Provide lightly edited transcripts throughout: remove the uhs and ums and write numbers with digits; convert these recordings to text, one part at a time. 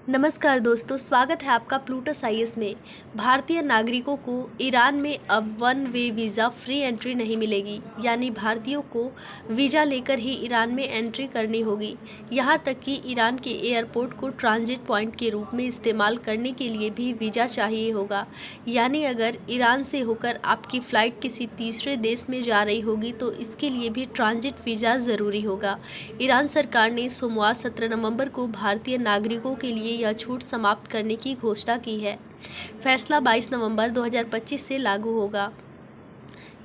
नमस्कार दोस्तों, स्वागत है आपका प्लूटो साइंस में। भारतीय नागरिकों को ईरान में अब one way visa free entry नहीं मिलेगी, यानी भारतीयों को वीज़ा लेकर ही ईरान में एंट्री करनी होगी। यहाँ तक कि ईरान के एयरपोर्ट को ट्रांजिट पॉइंट के रूप में इस्तेमाल करने के लिए भी वीज़ा चाहिए होगा। यानी अगर ईरान से होकर आपकी फ़्लाइट किसी तीसरे देश में जा रही होगी तो इसके लिए भी ट्रांजिट वीज़ा ज़रूरी होगा। ईरान सरकार ने सोमवार 17 नवंबर को भारतीय नागरिकों के लिए यह छूट समाप्त करने की घोषणा की है। फैसला 22 नवंबर 2025 से लागू होगा।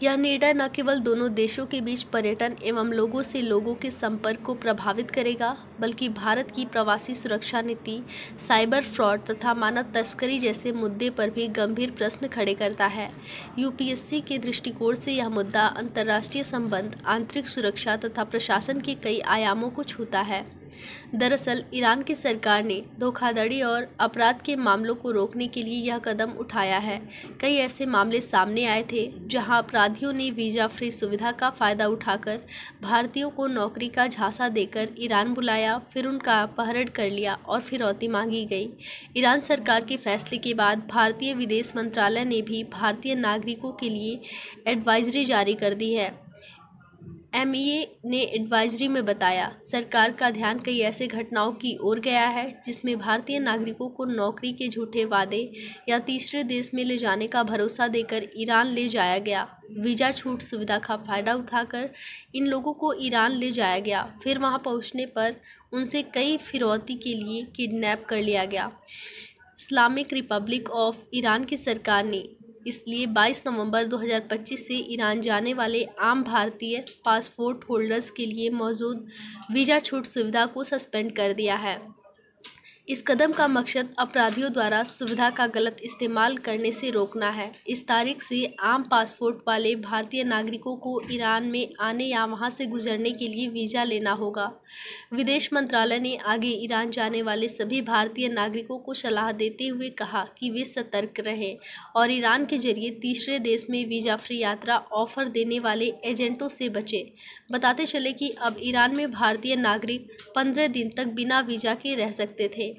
यह निर्णय न केवल दोनों देशों के बीच पर्यटन एवं लोगों के संपर्क को प्रभावित करेगा, बल्कि भारत की प्रवासी सुरक्षा नीति, साइबर फ्रॉड तथा मानव तस्करी जैसे मुद्दे पर भी गंभीर प्रश्न खड़े करता है। यूपीएससी के दृष्टिकोण से यह मुद्दा अंतर्राष्ट्रीय संबंध, आंतरिक सुरक्षा तथा प्रशासन के कई आयामों को छूता है। दरअसल ईरान की सरकार ने धोखाधड़ी और अपराध के मामलों को रोकने के लिए यह कदम उठाया है। कई ऐसे मामले सामने आए थे जहां अपराधियों ने वीज़ा फ्री सुविधा का फ़ायदा उठाकर भारतीयों को नौकरी का झांसा देकर ईरान बुलाया, फिर उनका अपहरण कर लिया और फिरौती मांगी गई। ईरान सरकार के फैसले के बाद भारतीय विदेश मंत्रालय ने भी भारतीय नागरिकों के लिए एडवाइजरी जारी कर दी है। एमईए ने एडवाइजरी में बताया, सरकार का ध्यान कई ऐसे घटनाओं की ओर गया है जिसमें भारतीय नागरिकों को नौकरी के झूठे वादे या तीसरे देश में ले जाने का भरोसा देकर ईरान ले जाया गया। वीज़ा छूट सुविधा का फ़ायदा उठाकर इन लोगों को ईरान ले जाया गया, फिर वहां पहुंचने पर उनसे कई फिरौती के लिए किडनैप कर लिया गया। इस्लामिक रिपब्लिक ऑफ ईरान की सरकार ने इसलिए 22 नवंबर 2025 से ईरान जाने वाले आम भारतीय पासपोर्ट होल्डर्स के लिए मौजूद वीज़ा छूट सुविधा को सस्पेंड कर दिया है। इस कदम का मकसद अपराधियों द्वारा सुविधा का गलत इस्तेमाल करने से रोकना है। इस तारीख से आम पासपोर्ट वाले भारतीय नागरिकों को ईरान में आने या वहां से गुजरने के लिए वीज़ा लेना होगा। विदेश मंत्रालय ने आगे ईरान जाने वाले सभी भारतीय नागरिकों को सलाह देते हुए कहा कि वे सतर्क रहें और ईरान के जरिए तीसरे देश में वीज़ा फ्री यात्रा ऑफर देने वाले एजेंटों से बचें। बताते चले कि अब ईरान में भारतीय नागरिक 15 दिन तक बिना वीज़ा के रह सकते थे।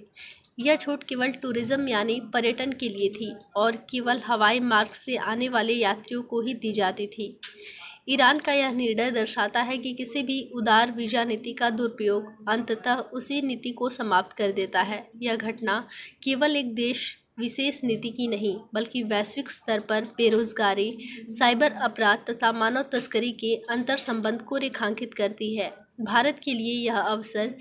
यह छूट केवल टूरिज्म यानी पर्यटन के लिए थी और केवल हवाई मार्ग से आने वाले यात्रियों को ही दी जाती थी। ईरान का यह निर्णय दर्शाता है कि किसी भी उदार वीज़ा नीति का दुरुपयोग अंततः उसी नीति को समाप्त कर देता है। यह घटना केवल एक देश विशेष नीति की नहीं, बल्कि वैश्विक स्तर पर बेरोजगारी, साइबर अपराध तथा मानव तस्करी के अंतर संबंध को रेखांकित करती है। भारत के लिए यह अवसर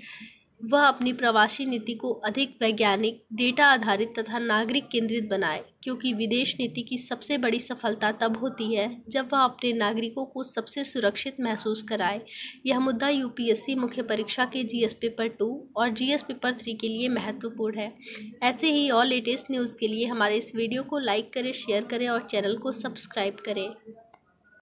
वह अपनी प्रवासी नीति को अधिक वैज्ञानिक, डेटा आधारित तथा नागरिक केंद्रित बनाए, क्योंकि विदेश नीति की सबसे बड़ी सफलता तब होती है जब वह अपने नागरिकों को सबसे सुरक्षित महसूस कराए। यह मुद्दा यूपीएससी मुख्य परीक्षा के जीएस पेपर 2 और जीएस पेपर 3 के लिए महत्वपूर्ण है। ऐसे ही और लेटेस्ट न्यूज़ के लिए हमारे इस वीडियो को लाइक करें, शेयर करें और चैनल को सब्सक्राइब करें।